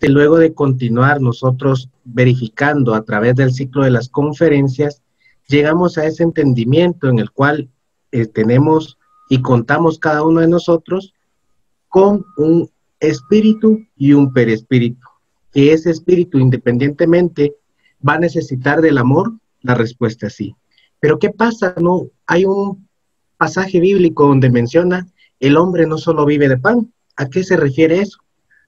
luego de continuar nosotros verificando a través del ciclo de las conferencias, llegamos a ese entendimiento en el cual tenemos y contamos cada uno de nosotros con un espíritu y un perespíritu, que ese espíritu independientemente va a necesitar del amor. La respuesta es sí. Pero ¿qué pasa? No, hay un pasaje bíblico donde menciona el hombre no solo vive de pan. ¿A qué se refiere eso?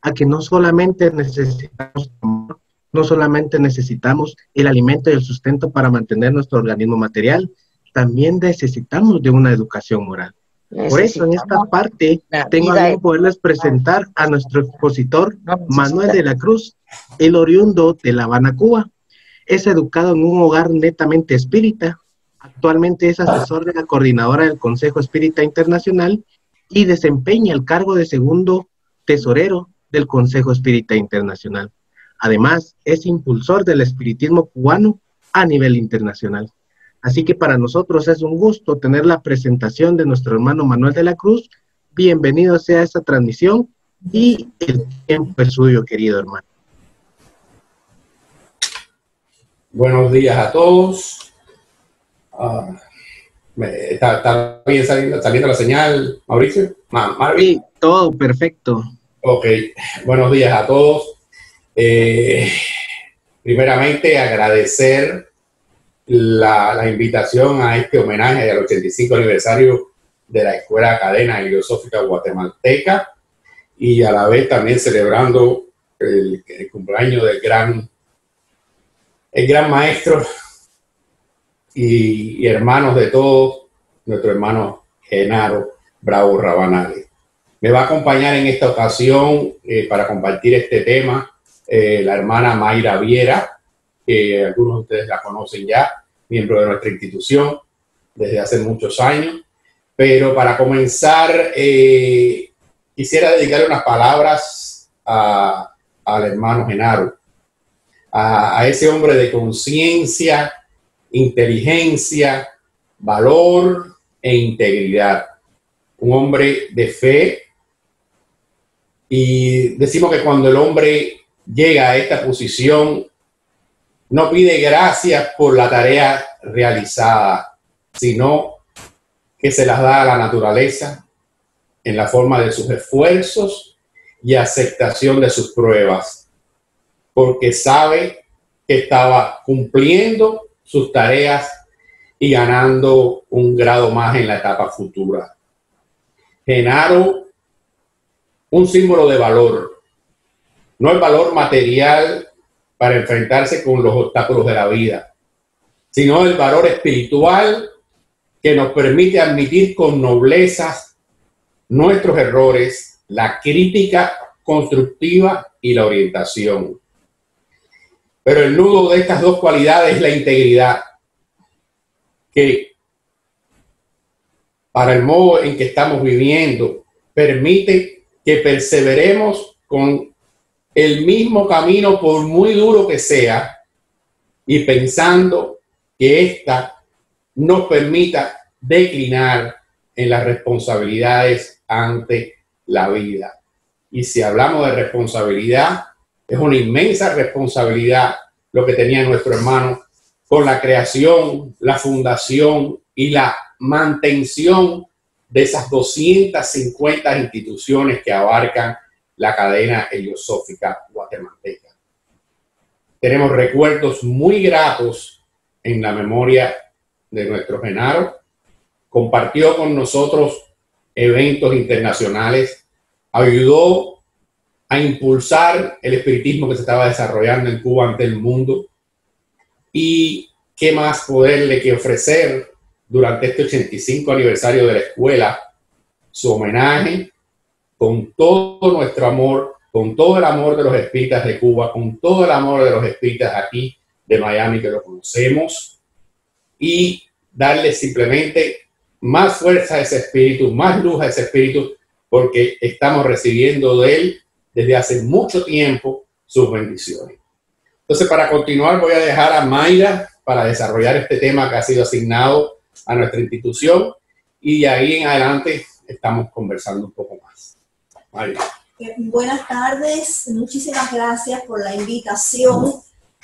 A que no solamente necesitamos amor, no solamente necesitamos el alimento y el sustento para mantener nuestro organismo material, también necesitamos de una educación moral. Por eso, en esta parte, tengo a bien poderles presentar a nuestro expositor, Manuel de la Cruz, el oriundo de La Habana, Cuba. Es educado en un hogar netamente espírita. Actualmente es asesor de la coordinadora del Consejo Espírita Internacional y desempeña el cargo de segundo tesorero del Consejo Espírita Internacional. Además, es impulsor del espiritismo cubano a nivel internacional. Así que para nosotros es un gusto tener la presentación de nuestro hermano Manuel de la Cruz. Bienvenido sea esta transmisión y el tiempo es suyo, querido hermano. Buenos días a todos. ¿Está bien saliendo la señal, Mauricio? Sí, todo perfecto. Ok, buenos días a todos. Primeramente, agradecer la invitación a este homenaje al 85 aniversario de la Escuela Cadena Heliosófica Guatemalteca y a la vez también celebrando el cumpleaños del gran maestro y hermanos de todos, nuestro hermano Genaro Bravo Rabanales. Me va a acompañar en esta ocasión para compartir este tema la hermana Mayra Viera, que algunos de ustedes la conocen ya, miembro de nuestra institución desde hace muchos años. Pero para comenzar, quisiera dedicarle unas palabras al hermano Genaro, a ese hombre de conciencia, inteligencia, valor e integridad. Un hombre de fe. Y decimos que cuando el hombre llega a esta posición, no pide gracias por la tarea realizada, sino que se las da a la naturaleza en la forma de sus esfuerzos y aceptación de sus pruebas, porque sabe que estaba cumpliendo sus tareas y ganando un grado más en la etapa futura. Genaro, un símbolo de valor, no el valor material para enfrentarse con los obstáculos de la vida, sino el valor espiritual que nos permite admitir con nobleza nuestros errores, la crítica constructiva y la orientación. Pero el nudo de estas dos cualidades es la integridad, que para el modo en que estamos viviendo permite que perseveremos con el mismo camino por muy duro que sea y pensando que ésta nos permita declinar en las responsabilidades ante la vida. Y si hablamos de responsabilidad, es una inmensa responsabilidad lo que tenía nuestro hermano con la creación, la fundación y la mantención de esas 250 instituciones que abarcan la cadena heliosófica guatemalteca. Tenemos recuerdos muy gratos en la memoria de nuestro Genaro. Compartió con nosotros eventos internacionales, ayudó a impulsar el espiritismo que se estaba desarrollando en Cuba ante el mundo. Y qué más poderle que ofrecer durante este 85 aniversario de la escuela su homenaje con todo nuestro amor, con todo el amor de los espíritas de Cuba, con todo el amor de los espíritas aquí de Miami que lo conocemos, y darle simplemente más fuerza a ese espíritu, más luz a ese espíritu, porque estamos recibiendo de él desde hace mucho tiempo sus bendiciones. Entonces, para continuar, voy a dejar a Mayra para desarrollar este tema que ha sido asignado a nuestra institución, y de ahí en adelante estamos conversando un poco más. Mayra. Buenas tardes, muchísimas gracias por la invitación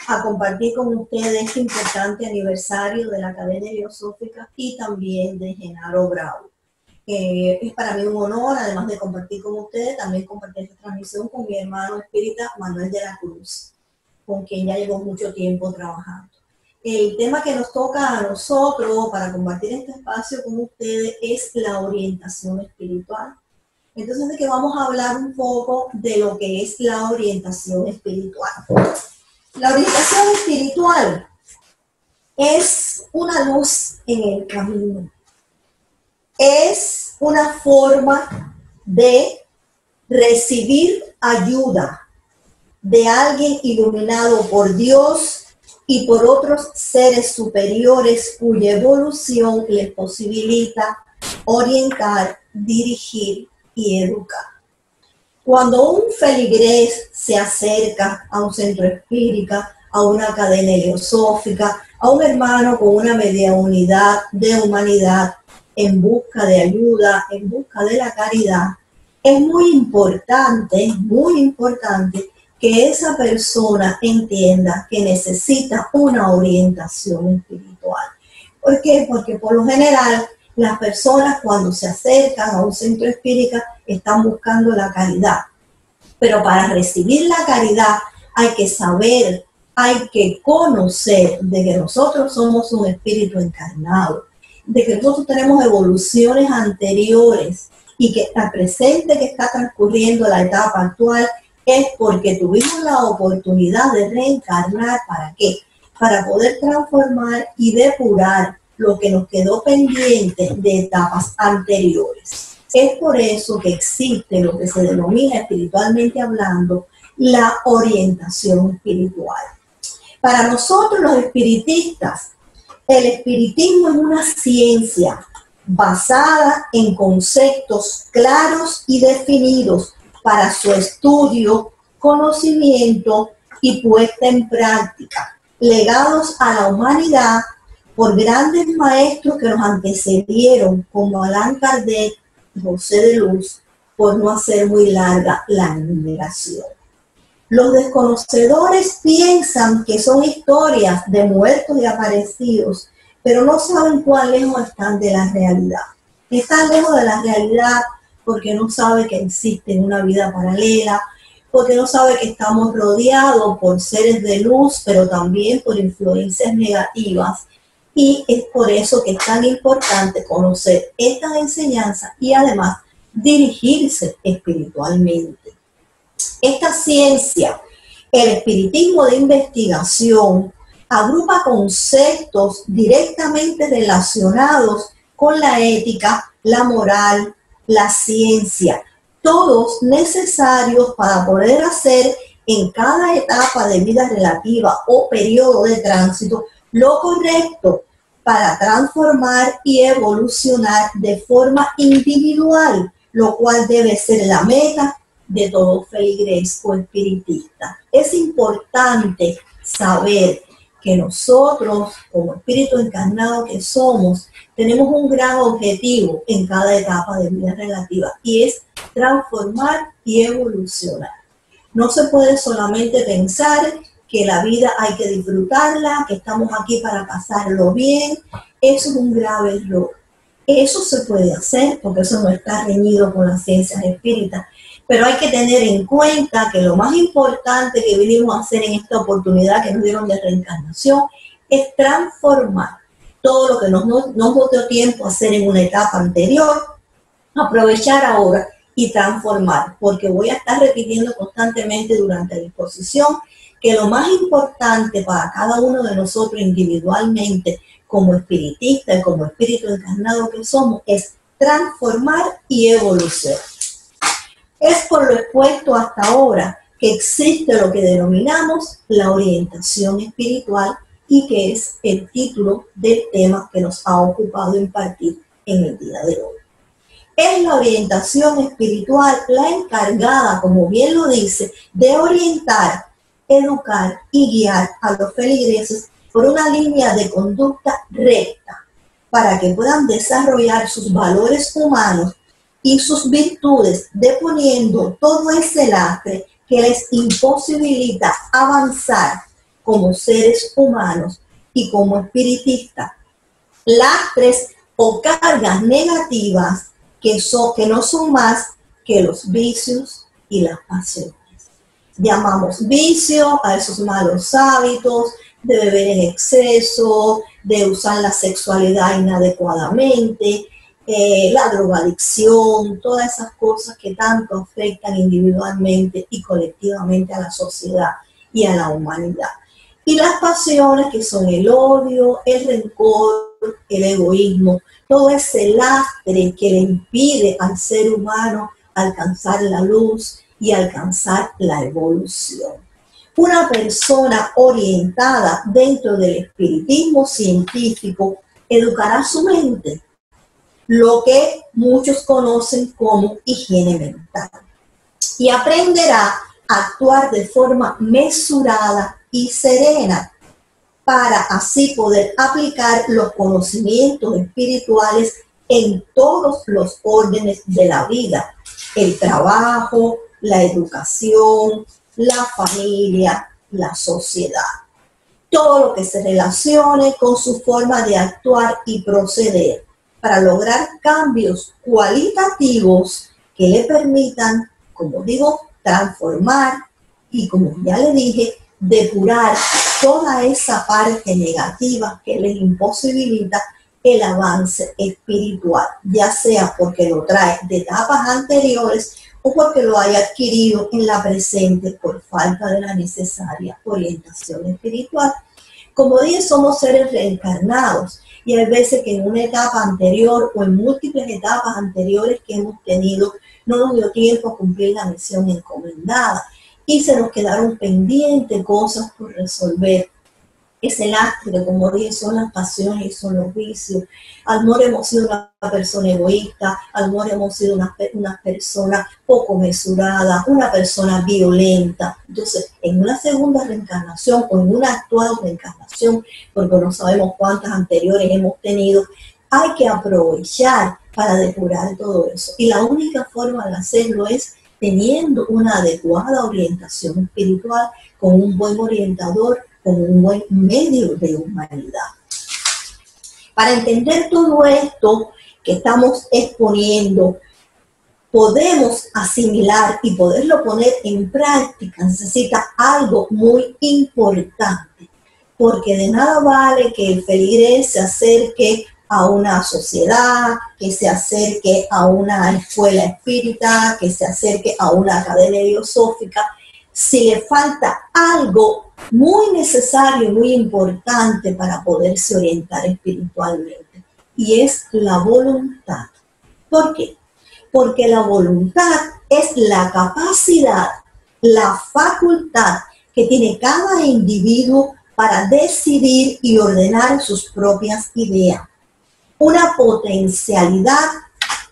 a compartir con ustedes este importante aniversario de la Academia Teosófica y también de Genaro Bravo. Es para mí un honor, además de compartir con ustedes, también compartir esta transmisión con mi hermano espírita Manuel de la Cruz, con quien ya llevo mucho tiempo trabajando. El tema que nos toca a nosotros para compartir este espacio con ustedes es la orientación espiritual. Entonces, de que vamos a hablar un poco de lo que es la orientación espiritual. La orientación espiritual es una luz en el camino. Es una forma de recibir ayuda de alguien iluminado por Dios y por otros seres superiores cuya evolución les posibilita orientar, dirigir y educar. Cuando un feligrés se acerca a un centro espírita, a una academia teosófica, a un hermano con una media unidad de humanidad en busca de ayuda, en busca de la caridad, es muy importante que esa persona entienda que necesita una orientación espiritual. ¿Por qué? Porque por lo general las personas cuando se acercan a un centro espírita están buscando la caridad. Pero para recibir la caridad hay que saber, hay que conocer de que nosotros somos un espíritu encarnado, de que nosotros tenemos evoluciones anteriores y que el presente que está transcurriendo la etapa actual es porque tuvimos la oportunidad de reencarnar. ¿Para qué? Para poder transformar y depurar lo que nos quedó pendiente de etapas anteriores. Es por eso que existe lo que se denomina espiritualmente hablando la orientación espiritual. Para nosotros los espiritistas, el espiritismo es una ciencia basada en conceptos claros y definidos para su estudio, conocimiento y puesta en práctica, legados a la humanidad por grandes maestros que nos antecedieron, como Allan Kardec y José de Luz, por no hacer muy larga la enumeración. Los desconocedores piensan que son historias de muertos y aparecidos, pero no saben cuán lejos están de la realidad. Están lejos de la realidad porque no saben que existe una vida paralela, porque no saben que estamos rodeados por seres de luz, pero también por influencias negativas. Y es por eso que es tan importante conocer estas enseñanzas y además dirigirse espiritualmente. Esta ciencia, el espiritismo de investigación, agrupa conceptos directamente relacionados con la ética, la moral, la ciencia, todos necesarios para poder hacer en cada etapa de vida relativa o periodo de tránsito lo correcto para transformar y evolucionar de forma individual, lo cual debe ser la meta de todo feligrés o espiritista. Es importante saber que nosotros, como espíritu encarnado que somos, tenemos un gran objetivo en cada etapa de vida relativa y es transformar y evolucionar. No se puede solamente pensar que la vida hay que disfrutarla, que estamos aquí para pasarlo bien. Eso es un grave error. Eso se puede hacer porque eso no está reñido con las ciencias espíritas. Pero hay que tener en cuenta que lo más importante que vinimos a hacer en esta oportunidad que nos dieron de reencarnación es transformar todo lo que nos dio tiempo a hacer en una etapa anterior, aprovechar ahora y transformar, porque voy a estar repitiendo constantemente durante la exposición que lo más importante para cada uno de nosotros individualmente, como espiritista y como espíritu encarnado que somos, es transformar y evolucionar. Es por lo expuesto hasta ahora que existe lo que denominamos la orientación espiritual y que es el título del tema que nos ha ocupado impartir en el día de hoy. Es la orientación espiritual la encargada, como bien lo dice, de orientar, educar y guiar a los feligreses por una línea de conducta recta para que puedan desarrollar sus valores humanos y sus virtudes, deponiendo todo ese lastre que les imposibilita avanzar como seres humanos y como espiritistas. Lastres o cargas negativas que no son más que los vicios y las pasiones. Llamamos vicio a esos malos hábitos de beber en exceso, de usar la sexualidad inadecuadamente, la drogadicción, todas esas cosas que tanto afectan individualmente y colectivamente a la sociedad y a la humanidad. Y las pasiones, que son el odio, el rencor, el egoísmo, todo ese lastre que le impide al ser humano alcanzar la luz y alcanzar la evolución. Una persona orientada dentro del espiritismo científico educará su mente, lo que muchos conocen como higiene mental, y aprenderá a actuar de forma mesurada y serena para así poder aplicar los conocimientos espirituales en todos los órdenes de la vida: el trabajo, la educación, la familia, la sociedad. Todo lo que se relacione con su forma de actuar y proceder para lograr cambios cualitativos que le permitan, como digo, transformar y, como ya le dije, depurar toda esa parte negativa que les imposibilita el avance espiritual, ya sea porque lo trae de etapas anteriores o porque lo haya adquirido en la presente por falta de la necesaria orientación espiritual. Como dije, somos seres reencarnados y hay veces que en una etapa anterior o en múltiples etapas anteriores que hemos tenido no nos dio tiempo a cumplir la misión encomendada y se nos quedaron pendientes cosas por resolver. Ese lastre, como dije, son las pasiones y son los vicios. A lo mejor hemos sido una persona egoísta, a lo mejor hemos sido una persona poco mesurada, una persona violenta. Entonces, en una segunda reencarnación o en una actual reencarnación, porque no sabemos cuántas anteriores hemos tenido, hay que aprovechar para depurar todo eso. Y la única forma de hacerlo es teniendo una adecuada orientación espiritual, con un buen orientador, con un buen medio de humanidad. Para entender todo esto que estamos exponiendo, podemos asimilar y poderlo poner en práctica, necesita algo muy importante, porque de nada vale que el feligrés se acerque a una sociedad, que se acerque a una escuela espírita, que se acerque a una academia filosófica, si le falta algo muy necesario, muy importante para poderse orientar espiritualmente, y es la voluntad. ¿Por qué? Porque la voluntad es la capacidad, la facultad que tiene cada individuo para decidir y ordenar sus propias ideas. Una potencialidad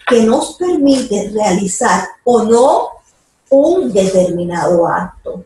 que nos permite realizar o no un determinado acto.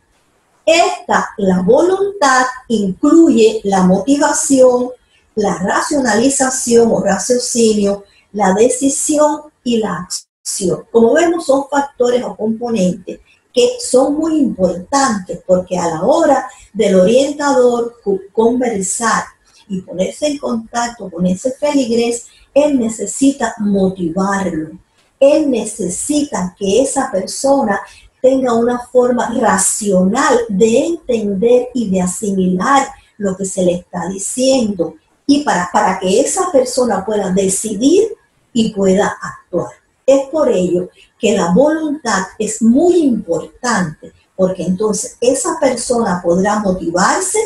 La voluntad incluye la motivación, la racionalización o raciocinio, la decisión y la acción. Como vemos, son factores o componentes que son muy importantes, porque a la hora del orientador conversar y ponerse en contacto con ese feligrés, él necesita motivarlo. Él necesita que esa persona tenga una forma racional de entender y de asimilar lo que se le está diciendo, y para que esa persona pueda decidir y pueda actuar. Es por ello que la voluntad es muy importante, porque entonces esa persona podrá motivarse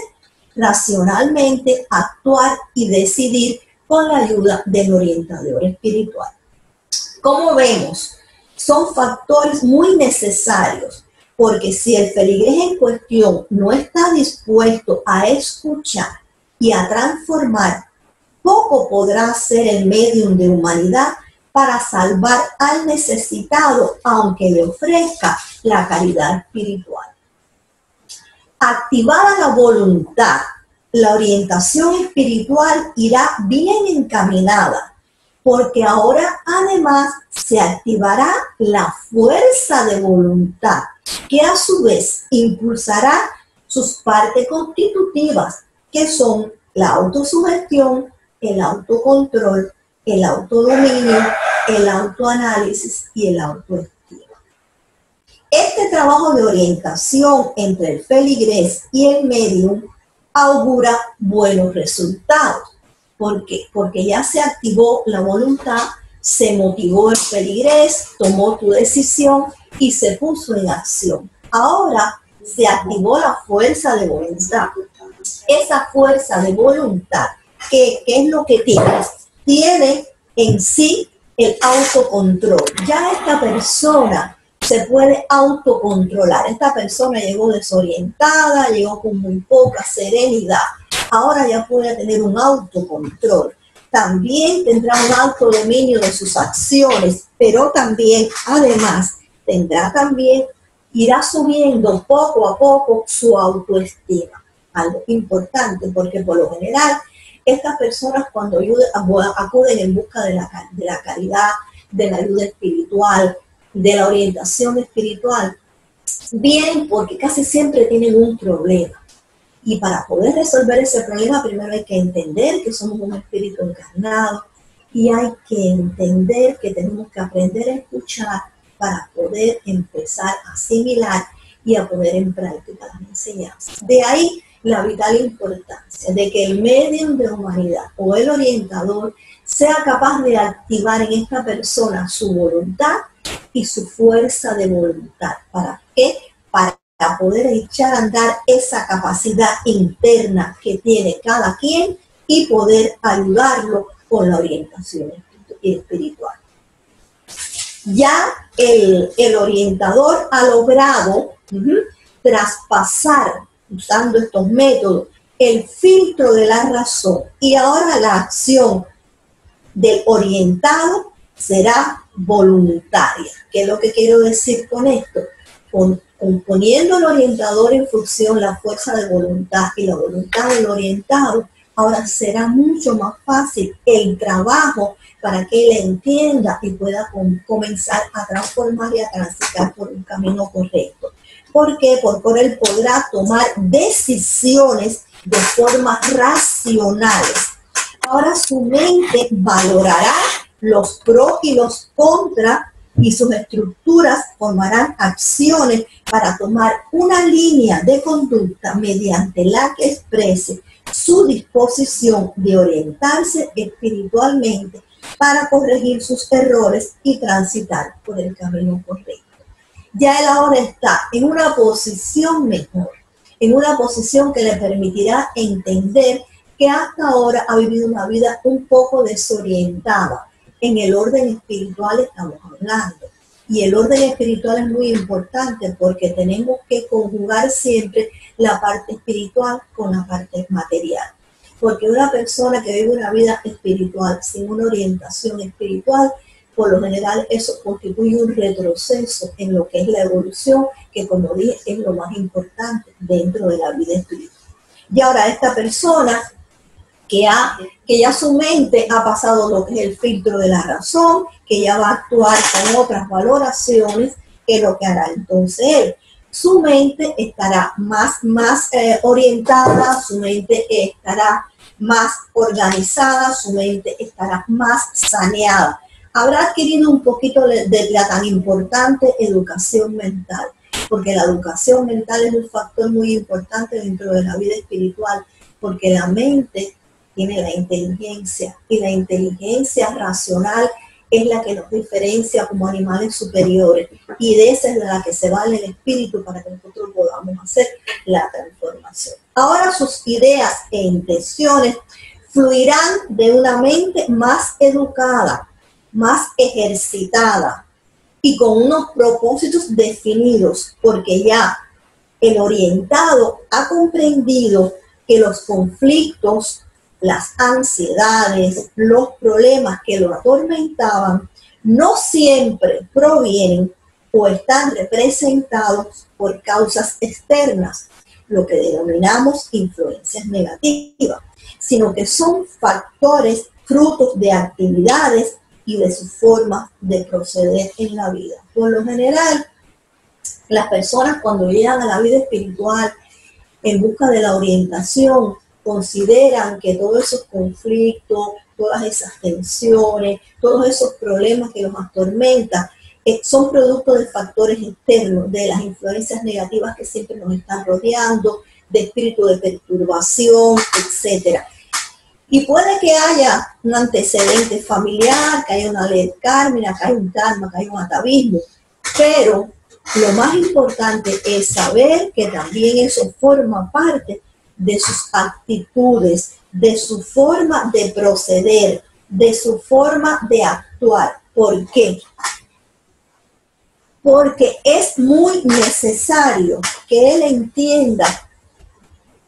racionalmente, actuar y decidir con la ayuda del orientador espiritual. Como vemos, son factores muy necesarios, porque si el feligrés en cuestión no está dispuesto a escuchar y a transformar, poco podrá ser el medium de humanidad para salvar al necesitado, aunque le ofrezca la caridad espiritual. Activada la voluntad, la orientación espiritual irá bien encaminada, porque ahora además se activará la fuerza de voluntad, que a su vez impulsará sus partes constitutivas, que son la autosugestión, el autocontrol, el autodominio, el autoanálisis y el autoestima. Este trabajo de orientación entre el feligrés y el medium augura buenos resultados. ¿Por qué? Porque ya se activó la voluntad, se motivó el feligrés, tomó tu decisión y se puso en acción. Ahora se activó la fuerza de voluntad. Esa fuerza de voluntad, ¿qué es lo que tiene? Tiene en sí el autocontrol. Ya esta persona se puede autocontrolar. Esta persona llegó desorientada, llegó con muy poca serenidad. Ahora ya puede tener un autocontrol. También tendrá un autodominio de sus acciones, pero también, además, irá subiendo poco a poco su autoestima. Algo importante, porque por lo general, estas personas cuando acuden en busca de la caridad, de la ayuda espiritual, de la orientación espiritual, vienen porque casi siempre tienen un problema. Y para poder resolver ese problema, primero hay que entender que somos un espíritu encarnado y hay que entender que tenemos que aprender a escuchar para poder empezar a asimilar y a poner en práctica las enseñanzas. De ahí la vital importancia de que el medium de humanidad o el orientador sea capaz de activar en esta persona su voluntad y su fuerza de voluntad. ¿Para qué? Para poder echar a andar esa capacidad interna que tiene cada quien y poder ayudarlo con la orientación espiritual. Ya el orientador ha logrado traspasar, usando estos métodos, el filtro de la razón, y ahora la acción del orientado será voluntaria. ¿Qué es lo que quiero decir con esto? Poniendo al orientador en función la fuerza de voluntad y la voluntad del orientado, ahora será mucho más fácil el trabajo para que él entienda y pueda comenzar a transformar y a transitar por un camino correcto. ¿Por qué? Porque él podrá tomar decisiones de forma racionales. Ahora su mente valorará los pros y los contras y sus estructuras formarán acciones para tomar una línea de conducta mediante la que exprese su disposición de orientarse espiritualmente para corregir sus errores y transitar por el camino correcto. Ya él ahora está en una posición mejor, en una posición que le permitirá entender que hasta ahora ha vivido una vida un poco desorientada. En el orden espiritual estamos hablando. Y el orden espiritual es muy importante porque tenemos que conjugar siempre la parte espiritual con la parte material. Porque una persona que vive una vida espiritual sin una orientación espiritual, por lo general eso constituye un retroceso en lo que es la evolución, que como dije es lo más importante dentro de la vida espiritual. Y ahora esta persona que ya su mente ha pasado lo que es el filtro de la razón, que ya va a actuar con otras valoraciones, que es lo que hará entonces él. Su mente estará más orientada, su mente estará más organizada, su mente estará más saneada. Habrá adquirido un poquito de la tan importante educación mental, porque la educación mental es un factor muy importante dentro de la vida espiritual, porque la mente tiene la inteligencia, y la inteligencia racional es la que nos diferencia como animales superiores, y de esa es de la que se vale el espíritu para que nosotros podamos hacer la transformación. Ahora sus ideas e intenciones fluirán de una mente más educada, más ejercitada y con unos propósitos definidos, porque ya el orientado ha comprendido que los conflictos, las ansiedades, los problemas que lo atormentaban, no siempre provienen o están representados por causas externas, lo que denominamos influencias negativas, sino que son factores frutos de actividades y de sus formas de proceder en la vida. Por lo general, las personas cuando llegan a la vida espiritual en busca de la orientación, consideran que todos esos conflictos, todas esas tensiones, todos esos problemas que los atormentan, son producto de factores externos, de las influencias negativas que siempre nos están rodeando, de espíritu de perturbación, etc. Y puede que haya un antecedente familiar, que haya una ley kármica, que haya un karma, que haya un atavismo, pero lo más importante es saber que también eso forma parte de sus actitudes, de su forma de proceder, de su forma de actuar. ¿Por qué? Porque es muy necesario que él entienda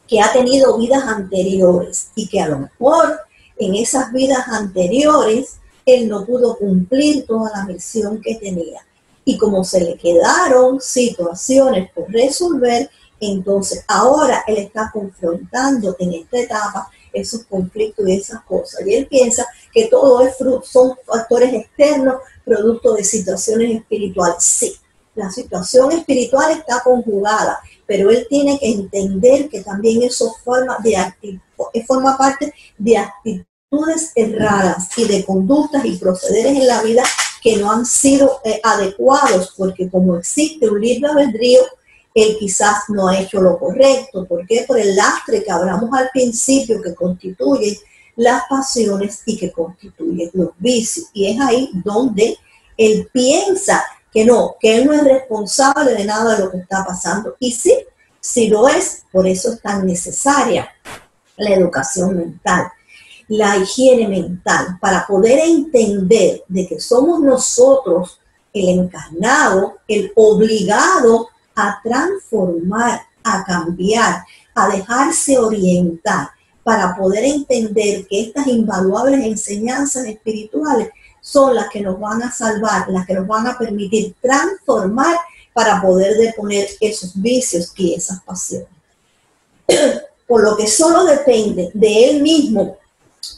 que ha tenido vidas anteriores y que a lo mejor en esas vidas anteriores él no pudo cumplir toda la misión que tenía. Y como se le quedaron situaciones por resolver, entonces ahora él está confrontando en esta etapa esos conflictos y esas cosas. Y él piensa que todo es son factores externos, producto de situaciones espirituales. Sí, la situación espiritual está conjugada, pero él tiene que entender que también eso forma parte de actitudes erradas y de conductas y procederes en la vida que no han sido adecuados, porque como existe un libre albedrío, él quizás no ha hecho lo correcto. ¿Por qué? Por el lastre que hablamos al principio, que constituye las pasiones y que constituye los vicios. Y es ahí donde él piensa que él no es responsable de nada de lo que está pasando. Y sí, sí lo es. Por eso es tan necesaria la educación mental, la higiene mental, para poder entender de que somos nosotros el encarnado, el obligado a transformar, a cambiar, a dejarse orientar, para poder entender que estas invaluables enseñanzas espirituales son las que nos van a salvar, las que nos van a permitir transformar para poder deponer esos vicios y esas pasiones. Por lo que solo depende de él mismo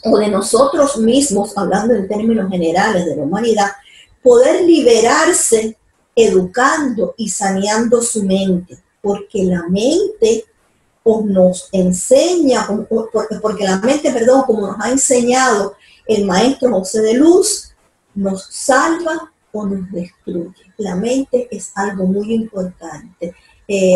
o de nosotros mismos, hablando en términos generales de la humanidad, poder liberarse educando y saneando su mente, porque la mente nos enseña, porque la mente, como nos ha enseñado el maestro José de Luz, nos salva o nos destruye. La mente es algo muy importante.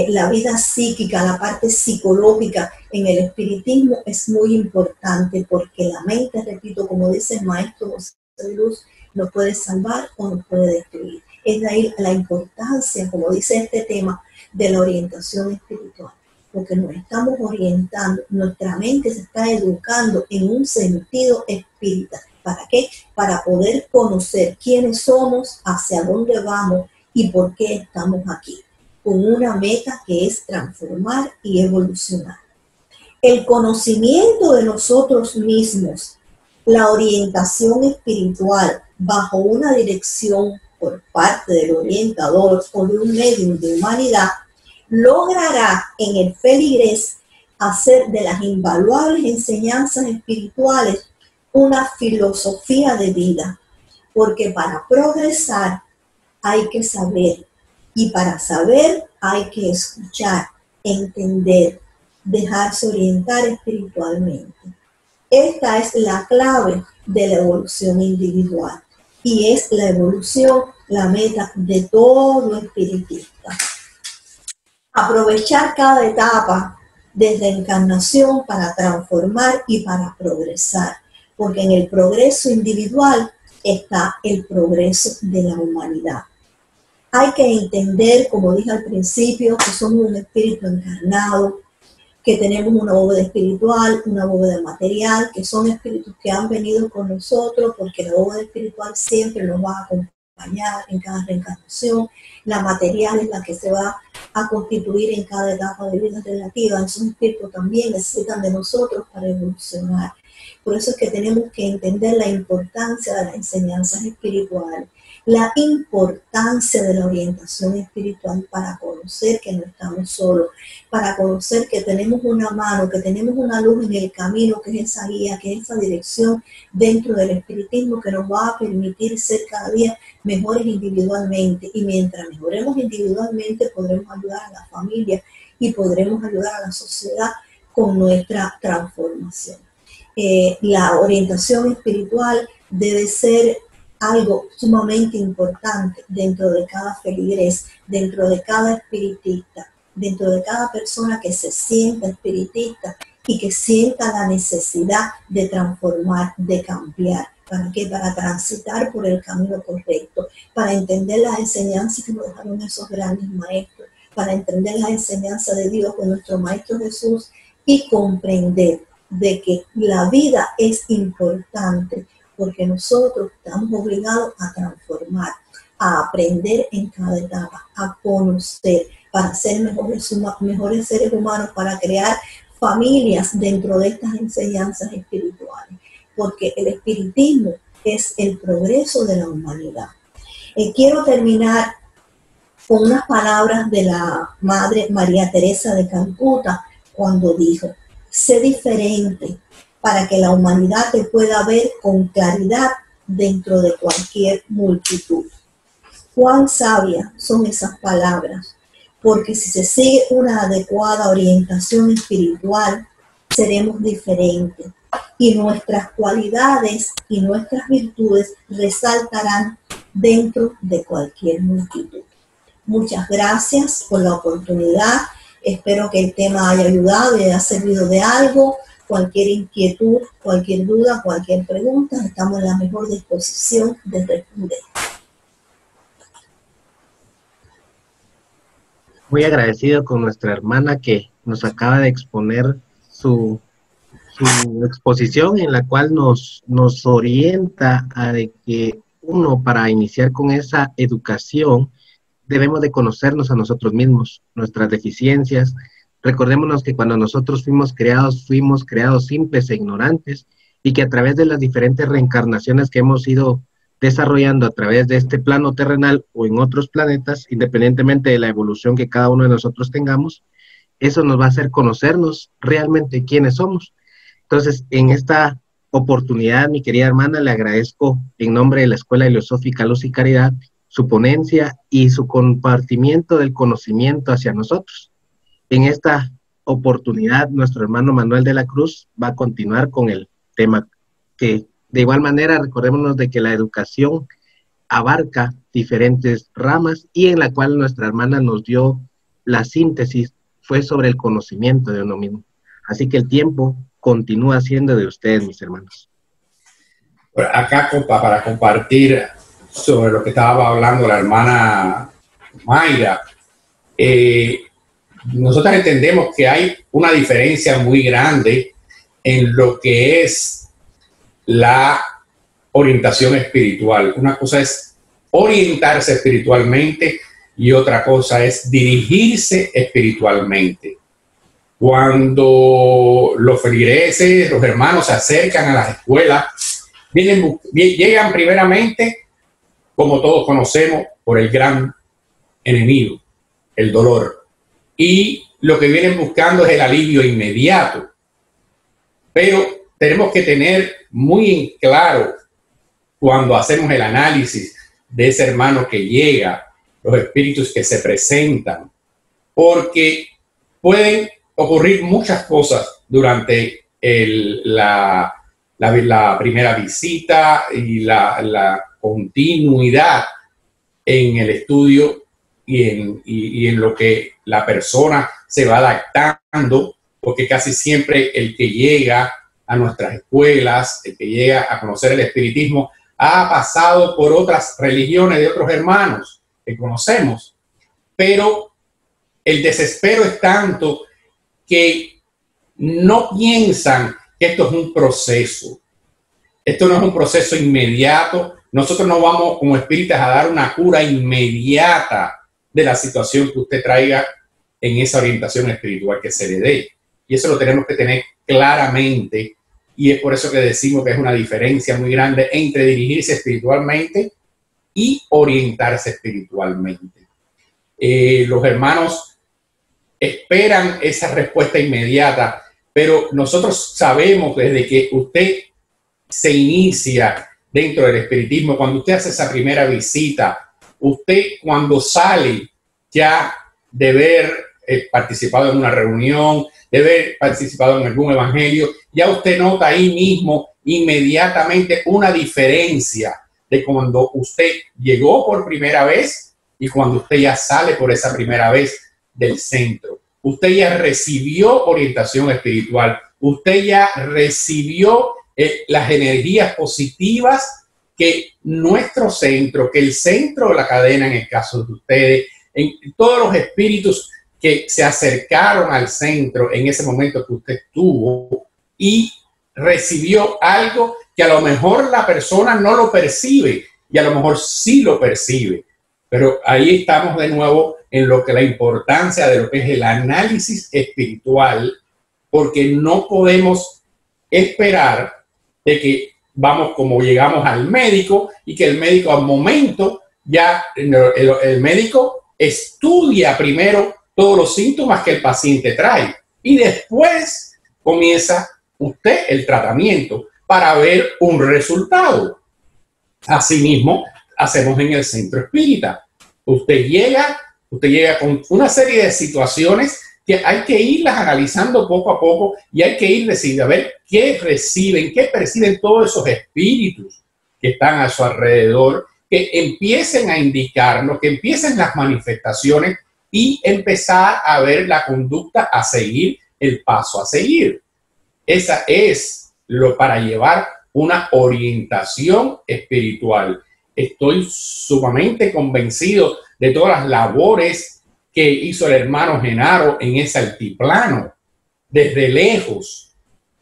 La vida psíquica, la parte psicológica en el espiritismo es muy importante, porque la mente, repito, como dice el maestro José de Luz, nos puede salvar o nos puede destruir. Es de ahí la importancia, como dice este tema, de la orientación espiritual, porque nos estamos orientando, nuestra mente se está educando en un sentido espiritual. ¿Para qué? Para poder conocer quiénes somos, hacia dónde vamos y por qué estamos aquí, con una meta que es transformar y evolucionar. El conocimiento de nosotros mismos, la orientación espiritual bajo una dirección por parte del orientador o de un medium de humanidad, logrará en el feligrés hacer de las invaluables enseñanzas espirituales una filosofía de vida, porque para progresar hay que saber, y para saber hay que escuchar, entender, dejarse orientar espiritualmente. Esta es la clave de la evolución individual, y es la evolución la meta de todo espiritista. Aprovechar cada etapa desde encarnación para transformar y para progresar, porque en el progreso individual está el progreso de la humanidad. Hay que entender, como dije al principio, que somos un espíritu encarnado, que tenemos una bóveda espiritual, una bóveda material, que son espíritus que han venido con nosotros, porque la bóveda espiritual siempre nos va a acompañar en cada reencarnación. La material es la que se va a constituir en cada etapa de vida relativa. Esos espíritus también necesitan de nosotros para evolucionar. Por eso es que tenemos que entender la importancia de las enseñanzas espirituales, la importancia de la orientación espiritual para conocer que no estamos solos, para conocer que tenemos una mano, que tenemos una luz en el camino, que es esa guía, que es esa dirección dentro del espiritismo que nos va a permitir ser cada día mejores individualmente. Y mientras mejoremos individualmente, podremos ayudar a la familia y podremos ayudar a la sociedad con nuestra transformación. La orientación espiritual debe ser algo sumamente importante dentro de cada feligres, dentro de cada espiritista, dentro de cada persona que se sienta espiritista y que sienta la necesidad de transformar, de cambiar. ¿Para qué? Para transitar por el camino correcto, para entender las enseñanzas que nos dejaron esos grandes maestros, para entender las enseñanzas de Dios, de nuestro Maestro Jesús, y comprender de que la vida es importante, porque nosotros estamos obligados a transformar, a aprender en cada etapa, a conocer, para ser mejores seres humanos, para crear familias dentro de estas enseñanzas espirituales, porque el espiritismo es el progreso de la humanidad. Quiero terminar con unas palabras de la Madre María Teresa de Calcuta, cuando dijo: sé diferente para que la humanidad te pueda ver con claridad dentro de cualquier multitud. Cuán sabias son esas palabras, porque si se sigue una adecuada orientación espiritual, seremos diferentes y nuestras cualidades y nuestras virtudes resaltarán dentro de cualquier multitud. Muchas gracias por la oportunidad. Espero que el tema haya ayudado y haya servido de algo. Cualquier inquietud, cualquier duda, cualquier pregunta, estamos en la mejor disposición de responder. Muy agradecido con nuestra hermana que nos acaba de exponer su exposición, en la cual nos orienta a de que uno, para iniciar con esa educación, debemos de conocernos a nosotros mismos, nuestras deficiencias. Recordémonos que cuando nosotros fuimos creados simples e ignorantes, y que a través de las diferentes reencarnaciones que hemos ido desarrollando a través de este plano terrenal o en otros planetas, independientemente de la evolución que cada uno de nosotros tengamos, eso nos va a hacer conocernos realmente quiénes somos. Entonces, en esta oportunidad, mi querida hermana, le agradezco en nombre de la Escuela Heliosófica Luz y Caridad su ponencia y su compartimiento del conocimiento hacia nosotros. En esta oportunidad, nuestro hermano Manuel de la Cruz va a continuar con el tema, que de igual manera recordémonos de que la educación abarca diferentes ramas, y en la cual nuestra hermana nos dio la síntesis, fue sobre el conocimiento de uno mismo. Así que el tiempo continúa siendo de ustedes, mis hermanos. Acá, para compartir sobre lo que estaba hablando la hermana Mayra, nosotros entendemos que hay una diferencia muy grande en lo que es la orientación espiritual. Una cosa es orientarse espiritualmente y otra cosa es dirigirse espiritualmente. Cuando los feligreses, los hermanos se acercan a las escuelas, llegan primeramente, como todos conocemos, por el gran enemigo, el dolor. Y lo que vienen buscando es el alivio inmediato. Pero tenemos que tener muy en claro, cuando hacemos el análisis de ese hermano que llega, los espíritus que se presentan, porque pueden ocurrir muchas cosas durante la primera visita y la continuidad en el estudio y en lo que la persona se va adaptando, porque casi siempre el que llega a nuestras escuelas, el que llega a conocer el espiritismo, ha pasado por otras religiones de otros hermanos que conocemos, pero el desespero es tanto que no piensan que esto es un proceso. Esto no es un proceso inmediato. Nosotros no vamos como espíritas a dar una cura inmediata de la situación que usted traiga en esa orientación espiritual que se le dé. Y eso lo tenemos que tener claramente, y es por eso que decimos que es una diferencia muy grande entre dirigirse espiritualmente y orientarse espiritualmente. Los hermanos esperan esa respuesta inmediata, pero nosotros sabemos desde que usted se inicia dentro del espiritismo, cuando usted hace esa primera visita, usted cuando sale ya de haber participado en una reunión, de haber participado en algún evangelio, ya usted nota ahí mismo inmediatamente una diferencia de cuando usted llegó por primera vez y cuando usted ya sale por esa primera vez del centro. Usted ya recibió orientación espiritual, usted ya recibió las energías positivas que nuestro centro, que el centro de la cadena en el caso de ustedes, en todos los espíritus que se acercaron al centro en ese momento que usted estuvo y recibió algo que a lo mejor la persona no lo percibe y a lo mejor sí lo percibe. Pero ahí estamos de nuevo en lo que la importancia de lo que es el análisis espiritual, porque no podemos esperar de que vamos como llegamos al médico y que el médico al momento ya el médico estudia primero todos los síntomas que el paciente trae y después comienza usted el tratamiento para ver un resultado. Asimismo, hacemos en el centro espírita. Usted llega con una serie de situaciones que hay que irlas analizando poco a poco y hay que ir decidiendo a ver qué perciben todos esos espíritus que están a su alrededor, que empiecen a indicarnos, que empiecen las manifestaciones y empezar a ver la conducta a seguir, el paso a seguir. Esa es lo para llevar una orientación espiritual. Estoy sumamente convencido de todas las labores que hizo el hermano Genaro en ese altiplano, desde lejos,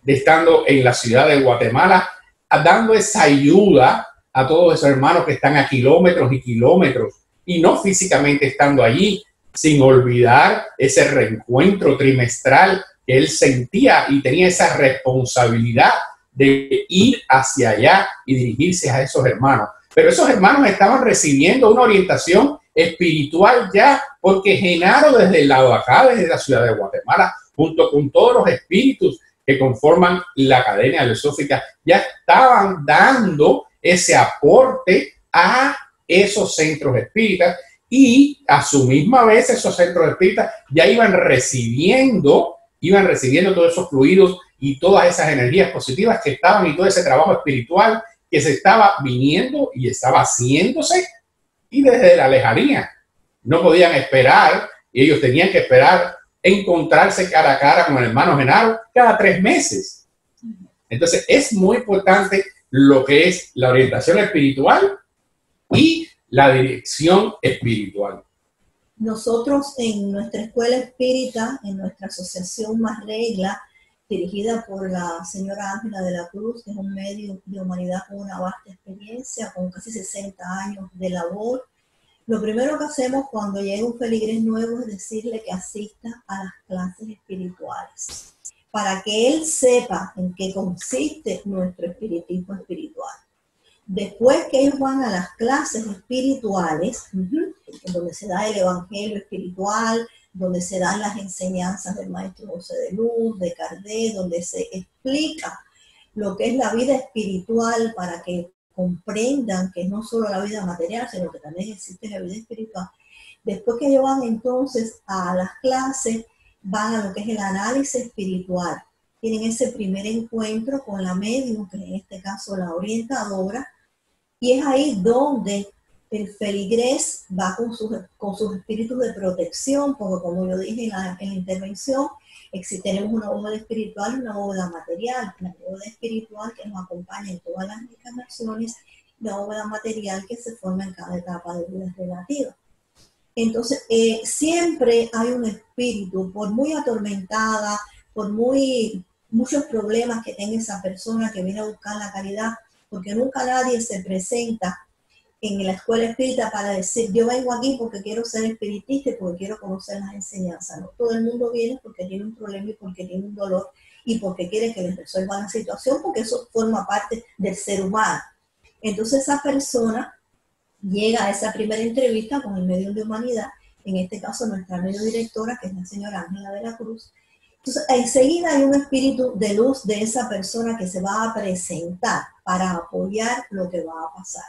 estando en la ciudad de Guatemala, dando esa ayuda a todos esos hermanos que están a kilómetros y kilómetros, y no físicamente estando allí, sin olvidar ese reencuentro trimestral que él sentía y tenía esa responsabilidad de ir hacia allá y dirigirse a esos hermanos. Pero esos hermanos estaban recibiendo una orientación espiritual ya, porque Genaro desde el lado de acá, desde la ciudad de Guatemala, junto con todos los espíritus que conforman la cadena filosófica, ya estaban dando ese aporte a esos centros espíritas y a su misma vez esos centros espíritas ya iban recibiendo todos esos fluidos y todas esas energías positivas que estaban y todo ese trabajo espiritual que se estaba viniendo y estaba haciéndose y desde la lejanía. No podían esperar y ellos tenían que esperar encontrarse cara a cara con el hermano Genaro cada 3 meses. Entonces es muy importante lo que es la orientación espiritual y la dirección espiritual. Nosotros en nuestra escuela espírita, en nuestra asociación Más Regla, dirigida por la señora Ángela de la Cruz, que es un medio de humanidad con una vasta experiencia, con casi 60 años de labor. Lo primero que hacemos cuando llega un feligrés nuevo es decirle que asista a las clases espirituales, para que él sepa en qué consiste nuestro espiritismo espiritual. Después que ellos van a las clases espirituales, donde se da el evangelio espiritual, donde se dan las enseñanzas del maestro José de Luz, de Kardec, donde se explica lo que es la vida espiritual para que comprendan que no solo la vida material, sino que también existe la vida espiritual. Después que ellos van entonces a las clases, van a lo que es el análisis espiritual. Tienen ese primer encuentro con la medium, que en este caso la orientadora, y es ahí donde el feligrés va con sus espíritus de protección, porque como yo dije en la intervención, tenemos una bóveda espiritual y una bóveda material. La bóveda espiritual que nos acompaña en todas las encarnaciones, la bóveda material que se forma en cada etapa de vida relativa. Entonces, siempre hay un espíritu, por muy atormentada, por muchos problemas que tenga esa persona que viene a buscar la caridad, porque nunca nadie se presenta en la escuela espírita para decir, yo vengo aquí porque quiero ser espiritista y porque quiero conocer las enseñanzas. No, todo el mundo viene porque tiene un problema y porque tiene un dolor y porque quiere que les resuelvan la situación, porque eso forma parte del ser humano. Entonces esa persona llega a esa primera entrevista con el medium de humanidad, en este caso nuestra medio directora, que es la señora Ángela de la Cruz. Entonces, enseguida hay un espíritu de luz de esa persona que se va a presentar para apoyar lo que va a pasar.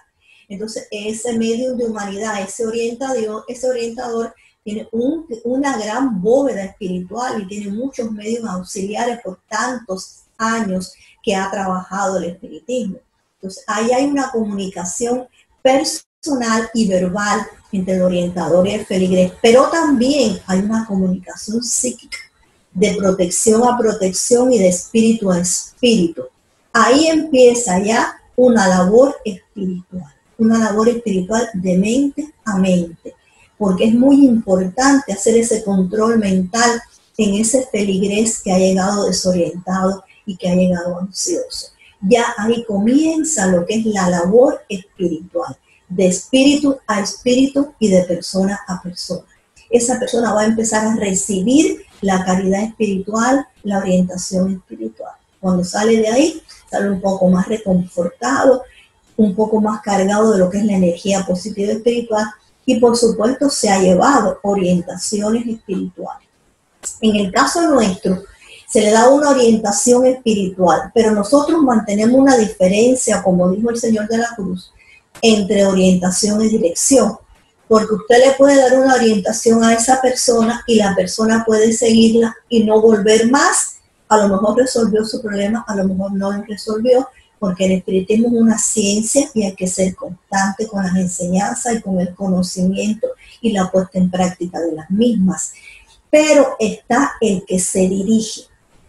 Entonces, ese medium de humanidad, ese orientador tiene una gran bóveda espiritual y tiene muchos medios auxiliares por tantos años que ha trabajado el espiritismo. Entonces, ahí hay una comunicación personal y verbal entre el orientador y el feligrés, pero también hay una comunicación psíquica de protección a protección y de espíritu a espíritu. Ahí empieza ya una labor espiritual de mente a mente, porque es muy importante hacer ese control mental en ese feligrés que ha llegado desorientado y que ha llegado ansioso. Ya ahí comienza lo que es la labor espiritual, de espíritu a espíritu y de persona a persona. Esa persona va a empezar a recibir la caridad espiritual, la orientación espiritual. Cuando sale de ahí, sale un poco más reconfortado, un poco más cargado de lo que es la energía positiva espiritual y por supuesto se ha llevado orientaciones espirituales. En el caso nuestro, se le da una orientación espiritual, pero nosotros mantenemos una diferencia, como dijo el Señor de la Cruz, entre orientación y dirección. Porque usted le puede dar una orientación a esa persona y la persona puede seguirla y no volver más. A lo mejor resolvió su problema, a lo mejor no lo resolvió, porque el espiritismo es una ciencia y hay que ser constante con las enseñanzas y con el conocimiento y la puesta en práctica de las mismas. Pero está el que se dirige.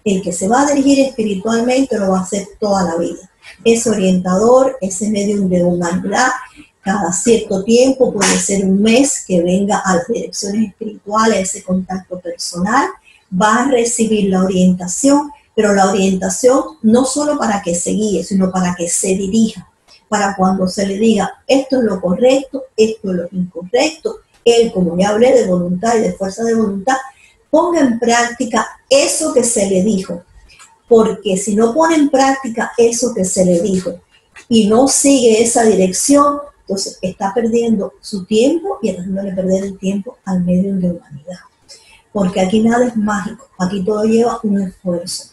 El que se va a dirigir espiritualmente lo va a hacer toda la vida. Ese orientador, ese medium de humanidad, cada cierto tiempo, puede ser un mes, que venga a las direcciones espirituales, ese contacto personal, va a recibir la orientación, pero la orientación no solo para que se guíe, sino para que se dirija, para cuando se le diga esto es lo correcto, esto es lo incorrecto, él, como ya hablé de voluntad y de fuerza de voluntad, ponga en práctica eso que se le dijo, porque si no pone en práctica eso que se le dijo y no sigue esa dirección, entonces está perdiendo su tiempo y haciéndole perder el tiempo al medium de humanidad. Porque aquí nada es mágico, aquí todo lleva un esfuerzo.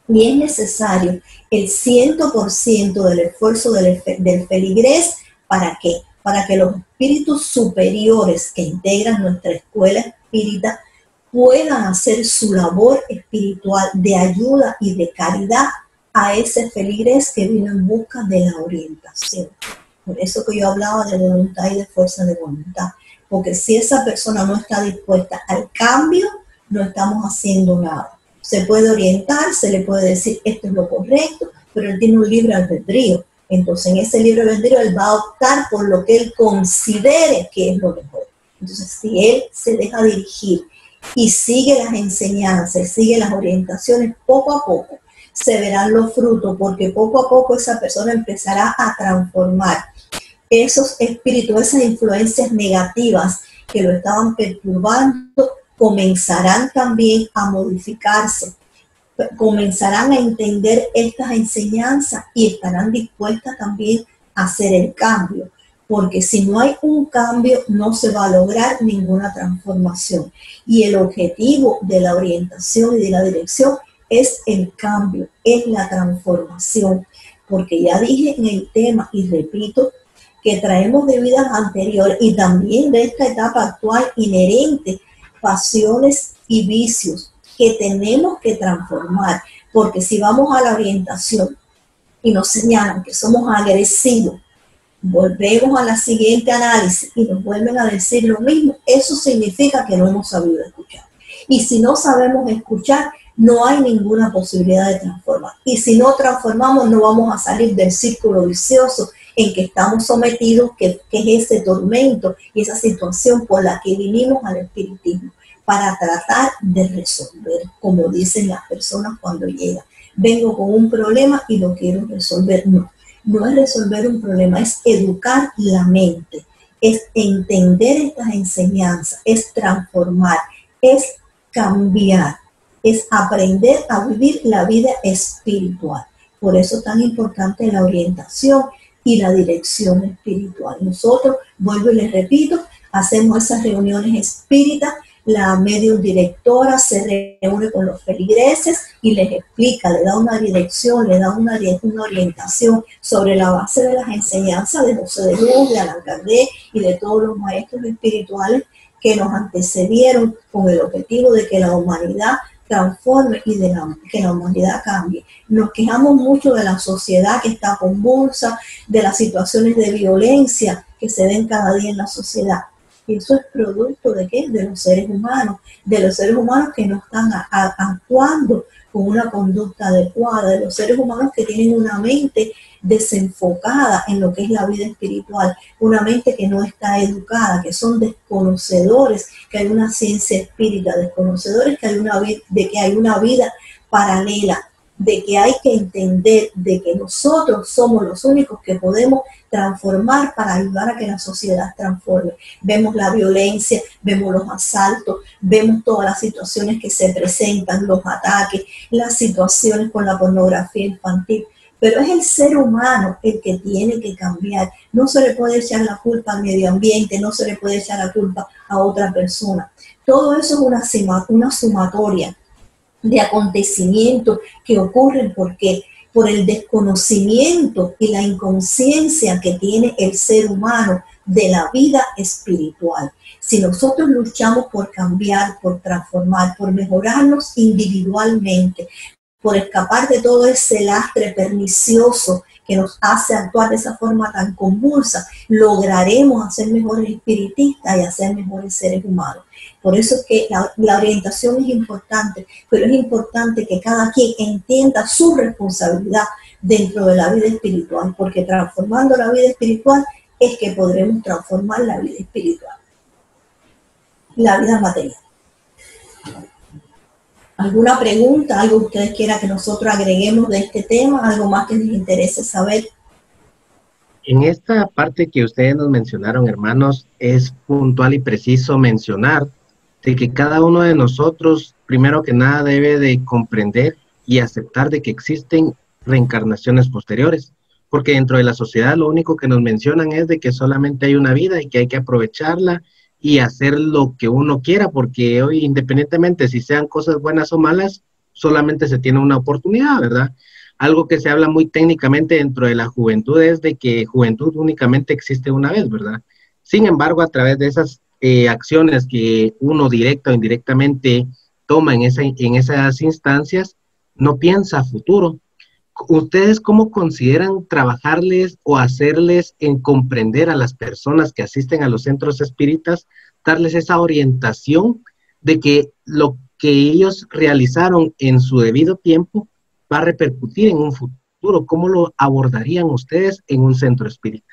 Y es necesario el 100% del esfuerzo del feligrés, ¿para qué? Para que los espíritus superiores que integran nuestra escuela espírita puedan hacer su labor espiritual de ayuda y de caridad a ese feligrés que vino en busca de la orientación. Por eso que yo hablaba de voluntad y de fuerza de voluntad. Porque si esa persona no está dispuesta al cambio, no estamos haciendo nada. Se puede orientar, se le puede decir esto es lo correcto, pero él tiene un libre albedrío. Entonces en ese libre albedrío él va a optar por lo que él considere que es lo mejor. Entonces si él se deja dirigir y sigue las enseñanzas, sigue las orientaciones, poco a poco se verán los frutos, porque poco a poco esa persona empezará a transformar esos espíritus, esas influencias negativas que lo estaban perturbando, comenzarán también a modificarse, comenzarán a entender estas enseñanzas y estarán dispuestas también a hacer el cambio. Porque si no hay un cambio, no se va a lograr ninguna transformación. Y el objetivo de la orientación y de la dirección es el cambio, es la transformación. Porque ya dije en el tema, y repito, que traemos de vidas anteriores y también de esta etapa actual inherente, pasiones y vicios que tenemos que transformar. Porque si vamos a la orientación y nos señalan que somos agresivos, volvemos a la siguiente análisis y nos vuelven a decir lo mismo, eso significa que no hemos sabido escuchar. Y si no sabemos escuchar, no hay ninguna posibilidad de transformar. Y si no transformamos, no vamos a salir del círculo vicioso en que estamos sometidos, que es ese tormento y esa situación por la que vinimos al espiritismo, para tratar de resolver, como dicen las personas cuando llegan. Vengo con un problema y lo quiero resolver. No es resolver un problema, es educar la mente, es entender estas enseñanzas, es transformar, es cambiar, es aprender a vivir la vida espiritual. Por eso es tan importante la orientación, y la dirección espiritual. Nosotros, vuelvo y les repito, hacemos esas reuniones espíritas. La medium directora se reúne con los feligreses y les explica, le da una dirección, le da una orientación sobre la base de las enseñanzas de José de Luz, de Allan Kardec y de todos los maestros espirituales que nos antecedieron con el objetivo de que la humanidad transforme y que la humanidad cambie. Nos quejamos mucho de la sociedad que está convulsa, de las situaciones de violencia que se ven cada día en la sociedad. Y eso es producto ¿de qué? De los seres humanos que no están actuando con una conducta adecuada, de los seres humanos que tienen una mente desenfocada en lo que es la vida espiritual, una mente que no está educada, que son desconocedores que hay una ciencia espírita, desconocedores de que hay una vida paralela, de que hay que entender de que nosotros somos los únicos que podemos transformar para ayudar a que la sociedad transforme. Vemos la violencia, vemos los asaltos, vemos todas las situaciones que se presentan, los ataques, las situaciones con la pornografía infantil. Pero es el ser humano el que tiene que cambiar. No se le puede echar la culpa al medio ambiente, no se le puede echar la culpa a otra persona. Todo eso es una sumatoria de acontecimientos que ocurren porque por el desconocimiento y la inconsciencia que tiene el ser humano de la vida espiritual. Si nosotros luchamos por cambiar, por transformar, por mejorarnos individualmente, por escapar de todo ese lastre pernicioso que nos hace actuar de esa forma tan convulsa, lograremos hacer mejores espiritistas y hacer mejores seres humanos. Por eso es que la orientación es importante, pero es importante que cada quien entienda su responsabilidad dentro de la vida espiritual, porque transformando la vida espiritual es que podremos transformar la vida espiritual, la vida material. ¿Alguna pregunta, algo que ustedes quieran que nosotros agreguemos de este tema, algo más que les interese saber? En esta parte que ustedes nos mencionaron, hermanos, es puntual y preciso mencionar de que cada uno de nosotros, primero que nada, debe de comprender y aceptar de que existen reencarnaciones posteriores, porque dentro de la sociedad lo único que nos mencionan es de que solamente hay una vida y que hay que aprovecharla y hacer lo que uno quiera, porque hoy, independientemente si sean cosas buenas o malas, solamente se tiene una oportunidad, ¿verdad? Algo que se habla muy técnicamente dentro de la juventud es de que juventud únicamente existe una vez, ¿verdad? Sin embargo, a través de esas acciones que uno directa o indirectamente toma en esas instancias, no piensa a futuro. ¿Ustedes cómo consideran trabajarles o hacerles en comprender a las personas que asisten a los centros espíritas, darles esa orientación de que lo que ellos realizaron en su debido tiempo va a repercutir en un futuro? ¿Cómo lo abordarían ustedes en un centro espírita?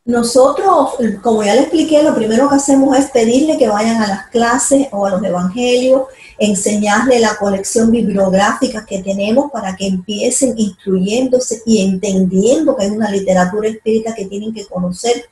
Nosotros, como ya les expliqué, lo primero que hacemos es pedirle que vayan a las clases o a los evangelios, enseñarle la colección bibliográfica que tenemos para que empiecen instruyéndose y entendiendo que hay una literatura espírita que tienen que conocer,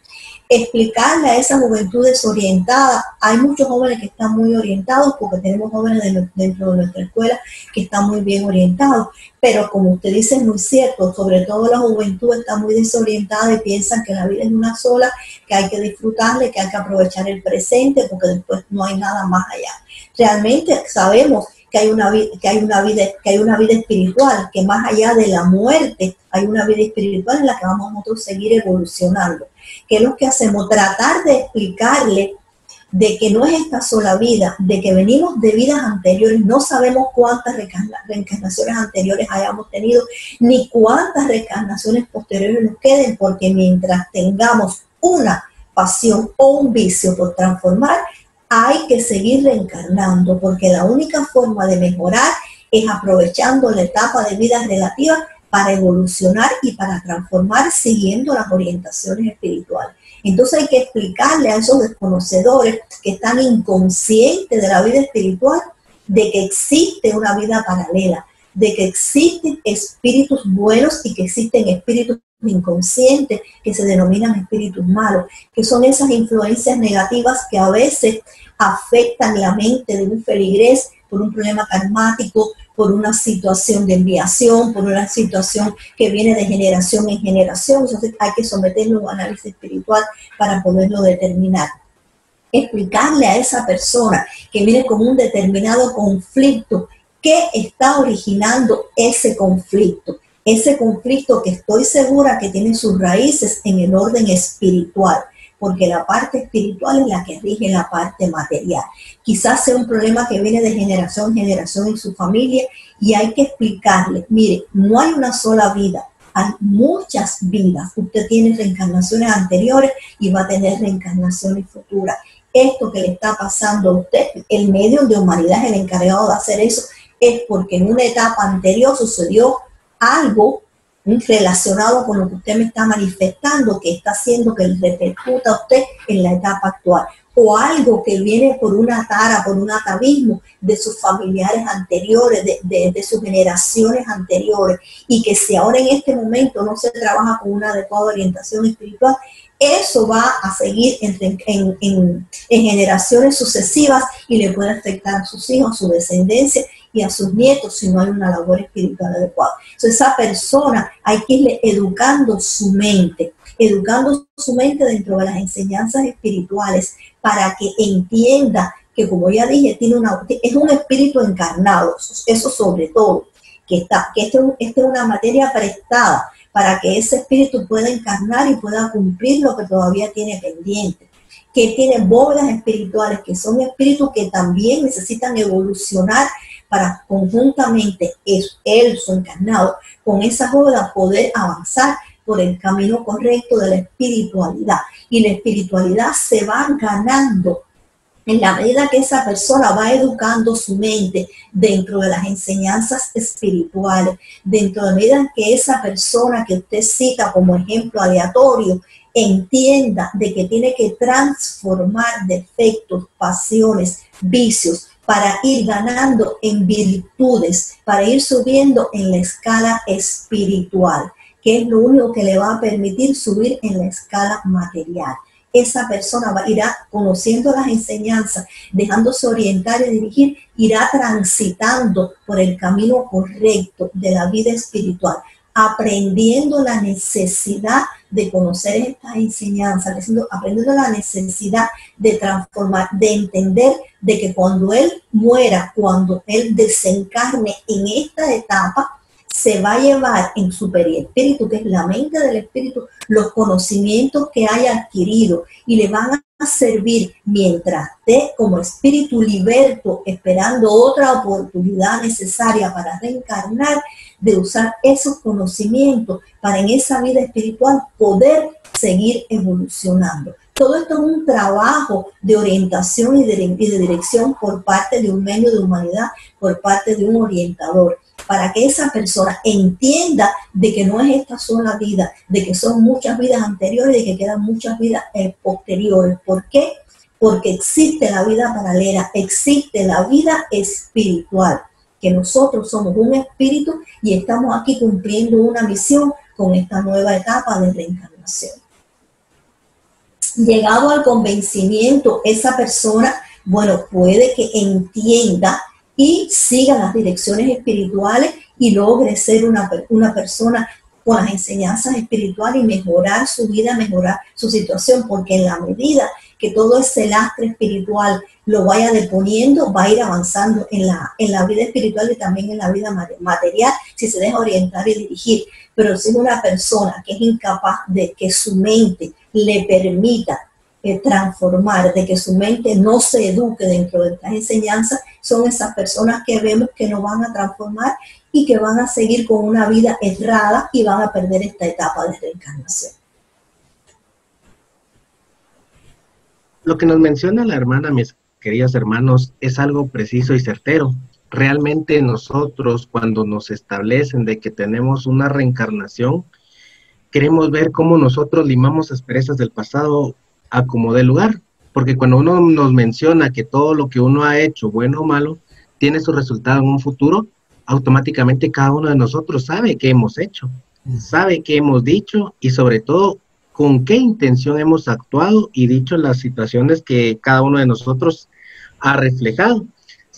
explicarle a esa juventud desorientada. Hay muchos jóvenes que están muy orientados porque tenemos jóvenes dentro de nuestra escuela que están muy bien orientados, pero como usted dice es muy cierto, sobre todo la juventud está muy desorientada y piensan que la vida es una sola, que hay que disfrutarle, que hay que aprovechar el presente porque después no hay nada más allá. Realmente sabemos que hay una vida espiritual, que más allá de la muerte hay una vida espiritual en la que vamos nosotros a seguir evolucionando. ¿Qué es lo que hacemos? Tratar de explicarle de que no es esta sola vida, de que venimos de vidas anteriores, no sabemos cuántas reencarnaciones anteriores hayamos tenido, ni cuántas reencarnaciones posteriores nos queden, porque mientras tengamos una pasión o un vicio por transformar, hay que seguir reencarnando, porque la única forma de mejorar es aprovechando la etapa de vida relativa para evolucionar y para transformar siguiendo las orientaciones espirituales. Entonces hay que explicarle a esos desconocedores que están inconscientes de la vida espiritual de que existe una vida paralela, de que existen espíritus buenos y que existen espíritus inconscientes que se denominan espíritus malos, que son esas influencias negativas que a veces afectan la mente de un feligrés por un problema karmático, por una situación de enviación, por una situación que viene de generación en generación. Entonces hay que someterlo a un análisis espiritual para poderlo determinar. Explicarle a esa persona que viene con un determinado conflicto qué está originando ese conflicto. Ese conflicto que estoy segura que tiene sus raíces en el orden espiritual, porque la parte espiritual es la que rige la parte material. Quizás sea un problema que viene de generación en generación en su familia y hay que explicarle, mire, no hay una sola vida, hay muchas vidas. Usted tiene reencarnaciones anteriores y va a tener reencarnaciones futuras. Esto que le está pasando a usted, el medio de humanidad es el encargado de hacer eso, es porque en una etapa anterior sucedió algo relacionado con lo que usted me está manifestando, que está haciendo que le repercuta a usted en la etapa actual, o algo que viene por una tara, por un atavismo de sus familiares anteriores, de sus generaciones anteriores, y que si ahora en este momento no se trabaja con una adecuada orientación espiritual, eso va a seguir en generaciones sucesivas y le puede afectar a sus hijos, a su descendencia y a sus nietos si no hay una labor espiritual adecuada. Entonces esa persona hay que irle educando su mente dentro de las enseñanzas espirituales para que entienda que, como ya dije, es un espíritu encarnado, eso sobre todo, que esta es una materia prestada para que ese espíritu pueda encarnar y pueda cumplir lo que todavía tiene pendiente, que tiene bóvedas espirituales, que son espíritus que también necesitan evolucionar para conjuntamente su encarnado, con esas bóvedas poder avanzar por el camino correcto de la espiritualidad. Y la espiritualidad se va ganando en la medida que esa persona va educando su mente dentro de las enseñanzas espirituales, dentro de la medida que esa persona que usted cita como ejemplo aleatorio entienda de que tiene que transformar defectos, pasiones, vicios, para ir ganando en virtudes, para ir subiendo en la escala espiritual, que es lo único que le va a permitir subir en la escala material. Esa persona irá conociendo las enseñanzas, dejándose orientar y dirigir, irá transitando por el camino correcto de la vida espiritual, aprendiendo la necesidad de conocer estas enseñanzas, aprendiendo la necesidad de transformar, de entender de que cuando él muera, cuando él desencarne en esta etapa, se va a llevar en su perispíritu, que es la mente del espíritu, los conocimientos que haya adquirido y le van a servir mientras esté como espíritu liberto, esperando otra oportunidad necesaria para reencarnar, de usar esos conocimientos para en esa vida espiritual poder seguir evolucionando. Todo esto es un trabajo de orientación y de dirección por parte de un medio de humanidad, por parte de un orientador, para que esa persona entienda de que no es esta sola vida, de que son muchas vidas anteriores y de que quedan muchas vidas posteriores. ¿Por qué? Porque existe la vida paralela, existe la vida espiritual, que nosotros somos un espíritu y estamos aquí cumpliendo una misión con esta nueva etapa de reencarnación. Llegado al convencimiento, esa persona, bueno, puede que entienda y siga las direcciones espirituales y logre ser una persona con las enseñanzas espirituales y mejorar su vida, mejorar su situación, porque en la medida que todo ese lastre espiritual lo vaya deponiendo, va a ir avanzando en la vida espiritual y también en la vida material, si se deja orientar y dirigir. Pero si es una persona que es incapaz de que su mente le permita transformar, de que su mente no se eduque dentro de estas enseñanzas, son esas personas que vemos que no van a transformar y que van a seguir con una vida errada y van a perder esta etapa de reencarnación. Lo que nos menciona la hermana, mis queridos hermanos, es algo preciso y certero. Realmente nosotros, cuando nos establecen de que tenemos una reencarnación, queremos ver cómo nosotros limamos asperezas del pasado a como dé lugar, porque cuando uno nos menciona que todo lo que uno ha hecho, bueno o malo, tiene su resultado en un futuro, automáticamente cada uno de nosotros sabe qué hemos hecho, sabe qué hemos dicho y sobre todo con qué intención hemos actuado y dicho las situaciones que cada uno de nosotros ha reflejado.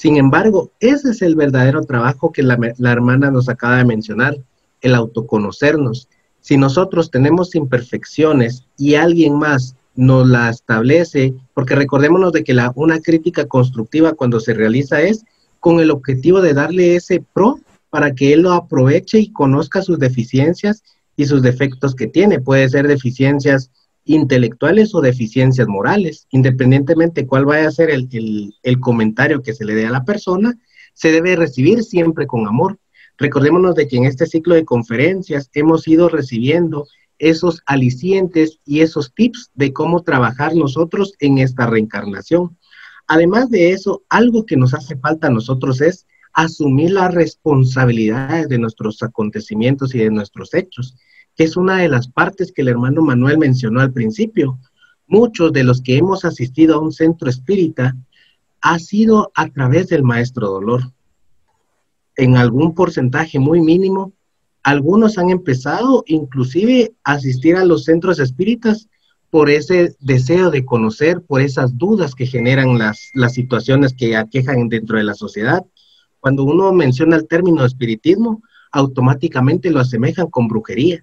Sin embargo, ese es el verdadero trabajo que la hermana nos acaba de mencionar, el autoconocernos. Si nosotros tenemos imperfecciones y alguien más nos la establece, porque recordémonos de que una crítica constructiva cuando se realiza es con el objetivo de darle ese pro para que él lo aproveche y conozca sus deficiencias y sus defectos que tiene. Puede ser deficiencias intelectuales o deficiencias morales, independientemente cuál vaya a ser el comentario que se le dé a la persona, se debe recibir siempre con amor. Recordémonos de que en este ciclo de conferencias hemos ido recibiendo esos alicientes y esos tips de cómo trabajar nosotros en esta reencarnación. Además de eso, algo que nos hace falta a nosotros es asumir las responsabilidades de nuestros acontecimientos y de nuestros hechos, que es una de las partes que el hermano Manuel mencionó al principio. Muchos de los que hemos asistido a un centro espírita ha sido a través del maestro dolor. En algún porcentaje muy mínimo, algunos han empezado inclusive a asistir a los centros espíritas por ese deseo de conocer, por esas dudas que generan las situaciones que aquejan dentro de la sociedad. Cuando uno menciona el término espiritismo, automáticamente lo asemejan con brujería.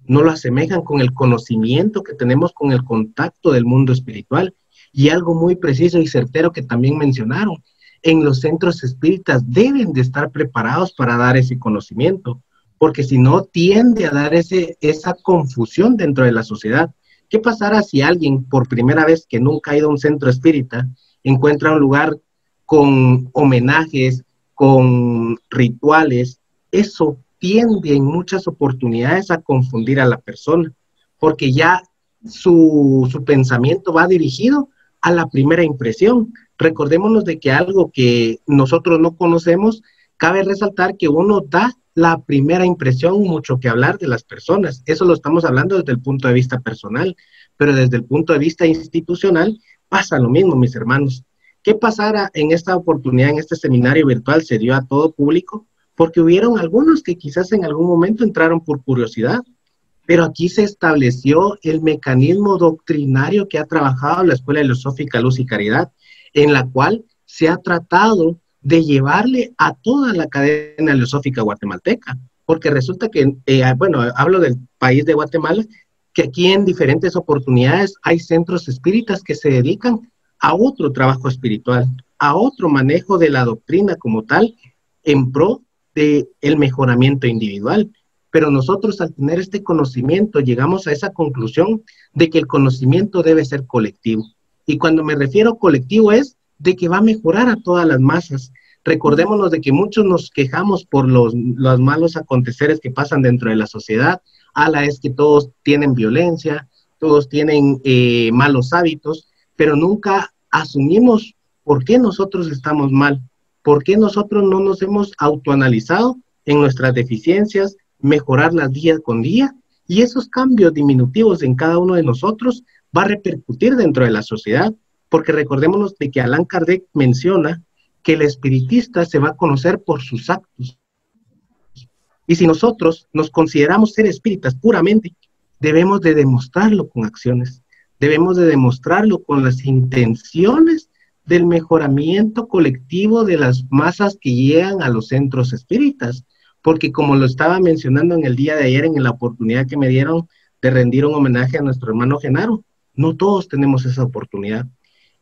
No lo asemejan con el conocimiento que tenemos con el contacto del mundo espiritual. Y algo muy preciso y certero que también mencionaron, en los centros espíritas deben de estar preparados para dar ese conocimiento, porque si no tiende a dar esa confusión dentro de la sociedad. ¿Qué pasará si alguien por primera vez que nunca ha ido a un centro espírita encuentra un lugar con homenajes, con rituales? Eso tiende en muchas oportunidades a confundir a la persona, porque ya su pensamiento va dirigido a la primera impresión. Recordémonos de que algo que nosotros no conocemos, cabe resaltar que uno da la primera impresión mucho que hablar de las personas. Eso lo estamos hablando desde el punto de vista personal, pero desde el punto de vista institucional pasa lo mismo, mis hermanos. ¿Qué pasará en esta oportunidad, en este seminario virtual? Se dio a todo público, porque hubieron algunos que quizás en algún momento entraron por curiosidad, pero aquí se estableció el mecanismo doctrinario que ha trabajado la Escuela Filosófica Luz y Caridad, en la cual se ha tratado de llevarle a toda la cadena filosófica guatemalteca, porque resulta que, bueno, hablo del país de Guatemala, que aquí en diferentes oportunidades hay centros espíritas que se dedican a otro trabajo espiritual, a otro manejo de la doctrina como tal, en pro del mejoramiento individual. Pero nosotros al tener este conocimiento llegamos a esa conclusión de que el conocimiento debe ser colectivo. Y cuando me refiero a colectivo es de que va a mejorar a todas las masas. Recordémonos de que muchos nos quejamos por los malos aconteceres que pasan dentro de la sociedad. Es que todos tienen violencia, todos tienen malos hábitos, pero nunca asumimos por qué nosotros estamos mal, por qué nosotros no nos hemos autoanalizado en nuestras deficiencias, mejorarlas día con día, y esos cambios diminutivos en cada uno de nosotros va a repercutir dentro de la sociedad, porque recordémonos de que Allan Kardec menciona que el espiritista se va a conocer por sus actos. Y si nosotros nos consideramos ser espíritas puramente, debemos de demostrarlo con acciones, debemos de demostrarlo con las intenciones del mejoramiento colectivo de las masas que llegan a los centros espíritas, porque como lo estaba mencionando en el día de ayer, en la oportunidad que me dieron de rendir un homenaje a nuestro hermano Genaro, no todos tenemos esa oportunidad.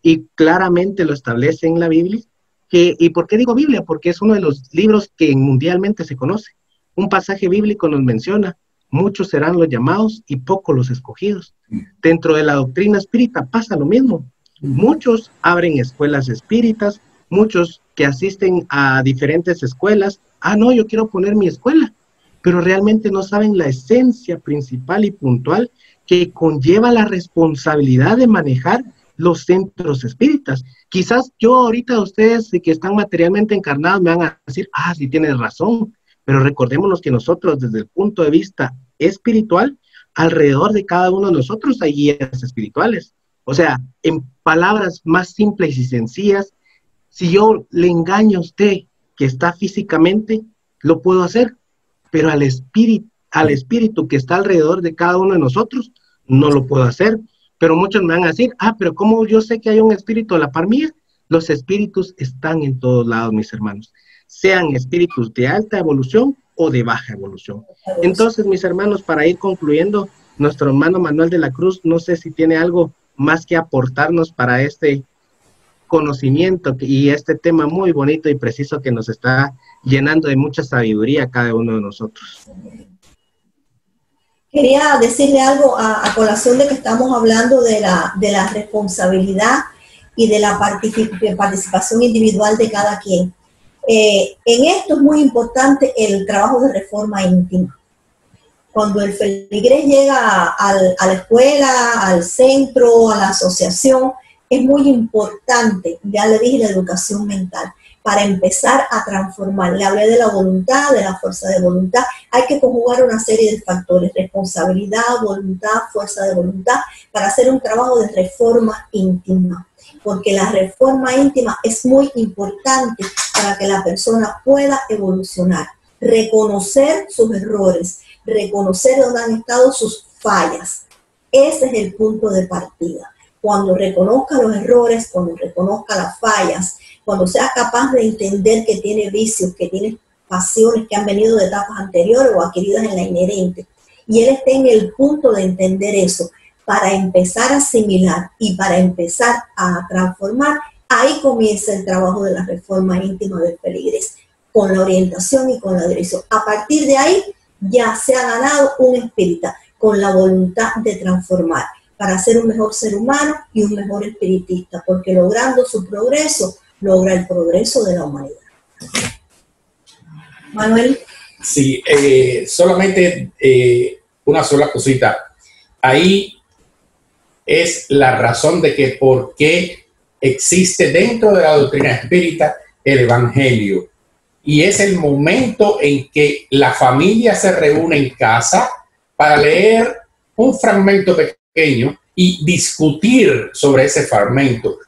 Y claramente lo establece en la Biblia. ¿Y por qué digo Biblia? Porque es uno de los libros que mundialmente se conoce. Un pasaje bíblico nos menciona, muchos serán los llamados y pocos los escogidos. Dentro de la doctrina espírita pasa lo mismo. Muchos abren escuelas espíritas, muchos que asisten a diferentes escuelas. No, yo quiero poner mi escuela, pero realmente no saben la esencia principal y puntual que conlleva la responsabilidad de manejar los centros espíritas. Quizás yo ahorita ustedes que están materialmente encarnados me van a decir, sí tienes razón, pero recordémonos que nosotros desde el punto de vista espiritual, alrededor de cada uno de nosotros hay guías espirituales. O sea, en palabras más simples y sencillas, si yo le engaño a usted que está físicamente, lo puedo hacer, pero al espíritu que está alrededor de cada uno de nosotros, no lo puedo hacer. Pero muchos me van a decir, pero ¿cómo yo sé que hay un espíritu a la par mía? Los espíritus están en todos lados, mis hermanos, sean espíritus de alta evolución o de baja evolución. Entonces, mis hermanos, para ir concluyendo, nuestro hermano Manuel de la Cruz, no sé si tiene algo más que aportarnos para este conocimiento y este tema muy bonito y preciso que nos está llenando de mucha sabiduría a cada uno de nosotros. Quería decirle algo a colación de que estamos hablando de la responsabilidad y de la participación individual de cada quien. En esto es muy importante el trabajo de reforma íntima. Cuando el feligrés llega a la escuela, al centro, a la asociación, es muy importante, ya le dije, la educación mental, para empezar a transformar. Le hablé de la voluntad, de la fuerza de voluntad. Hay que conjugar una serie de factores, responsabilidad, voluntad, fuerza de voluntad, para hacer un trabajo de reforma íntima. Porque la reforma íntima es muy importante para que la persona pueda evolucionar, reconocer sus errores, reconocer dónde han estado sus fallas. Ese es el punto de partida. Cuando reconozca los errores, cuando reconozca las fallas, cuando sea capaz de entender que tiene vicios, que tiene pasiones que han venido de etapas anteriores o adquiridas en la inherente, y él esté en el punto de entender eso, para empezar a asimilar y para empezar a transformar, ahí comienza el trabajo de la reforma íntima del feligrés, con la orientación y con la dirección. A partir de ahí ya se ha ganado un espírita con la voluntad de transformar, para ser un mejor ser humano y un mejor espiritista, porque logrando su progreso, logra el progreso de la humanidad. Manuel. Sí, solamente una sola cosita. Ahí es la razón de que por qué existe dentro de la doctrina espírita el Evangelio. Y es el momento en que la familia se reúne en casa para leer un fragmento pequeño y discutir sobre ese fragmento.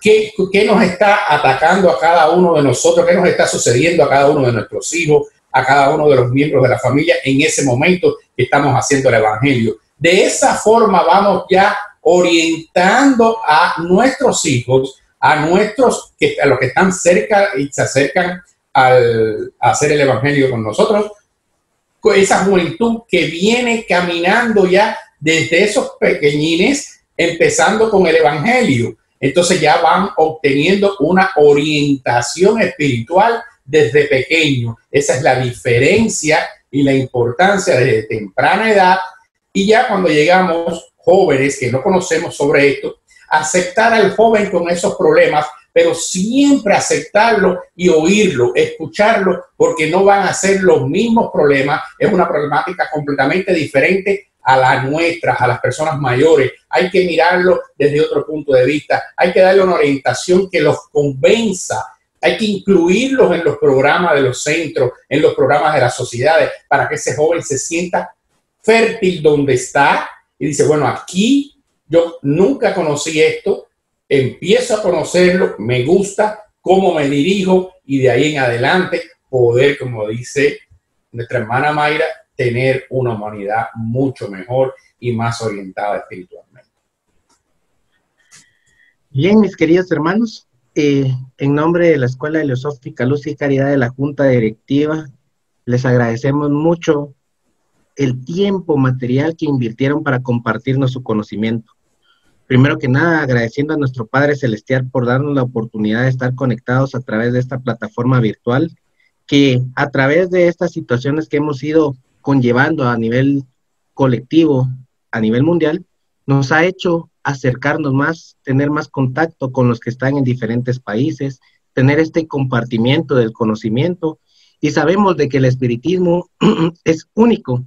¿Qué nos está atacando a cada uno de nosotros? ¿Qué nos está sucediendo a cada uno de nuestros hijos, a cada uno de los miembros de la familia en ese momento que estamos haciendo el Evangelio? De esa forma vamos ya orientando a nuestros hijos, a los que están cerca y se acercan a hacer el Evangelio con nosotros, con esa juventud que viene caminando ya desde esos pequeñines, empezando con el Evangelio. Entonces ya van obteniendo una orientación espiritual desde pequeño. Esa es la diferencia y la importancia desde temprana edad. Y ya cuando llegamos jóvenes que no conocemos sobre esto, aceptar al joven con esos problemas, pero siempre aceptarlo y oírlo, escucharlo, porque no van a ser los mismos problemas. Es una problemática completamente diferente a la nuestra, a las personas mayores. Hay que mirarlo desde otro punto de vista. Hay que darle una orientación que los convenza. Hay que incluirlos en los programas de los centros, en los programas de las sociedades, para que ese joven se sienta fértil donde está y dice, bueno, aquí yo nunca conocí esto, empiezo a conocerlo, me gusta, cómo me dirijo y de ahí en adelante poder, como dice nuestra hermana Mayra, tener una humanidad mucho mejor y más orientada espiritualmente. Bien, mis queridos hermanos, en nombre de la Escuela Heliosófica Luz y Caridad de la Junta Directiva, les agradecemos mucho el tiempo material que invirtieron para compartirnos su conocimiento. Primero que nada, agradeciendo a nuestro Padre Celestial por darnos la oportunidad de estar conectados a través de esta plataforma virtual, que a través de estas situaciones que hemos ido conllevando a nivel colectivo, a nivel mundial, nos ha hecho acercarnos más, tener más contacto con los que están en diferentes países, tener este compartimiento del conocimiento, y sabemos de que el espiritismo es único,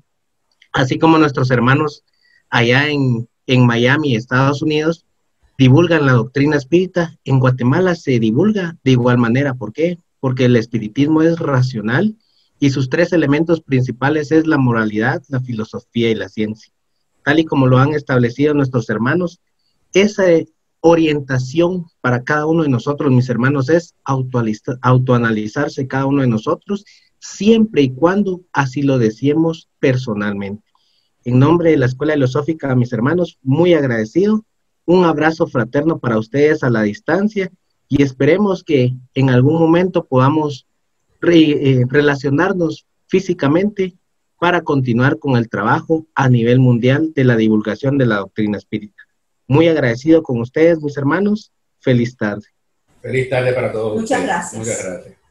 así como nuestros hermanos allá en Miami, Estados Unidos, divulgan la doctrina espírita. En Guatemala se divulga de igual manera. ¿Por qué? Porque el espiritismo es racional y sus tres elementos principales es la moralidad, la filosofía y la ciencia. Tal y como lo han establecido nuestros hermanos, esa orientación para cada uno de nosotros, mis hermanos, es autoanalizarse cada uno de nosotros, siempre y cuando así lo deseemos personalmente. En nombre de la Escuela Heliosófica, mis hermanos, muy agradecido. Un abrazo fraterno para ustedes a la distancia y esperemos que en algún momento podamos relacionarnos físicamente para continuar con el trabajo a nivel mundial de la divulgación de la doctrina espírita. Muy agradecido con ustedes, mis hermanos. Feliz tarde. Feliz tarde para todos. Muchas gracias. Muchas gracias.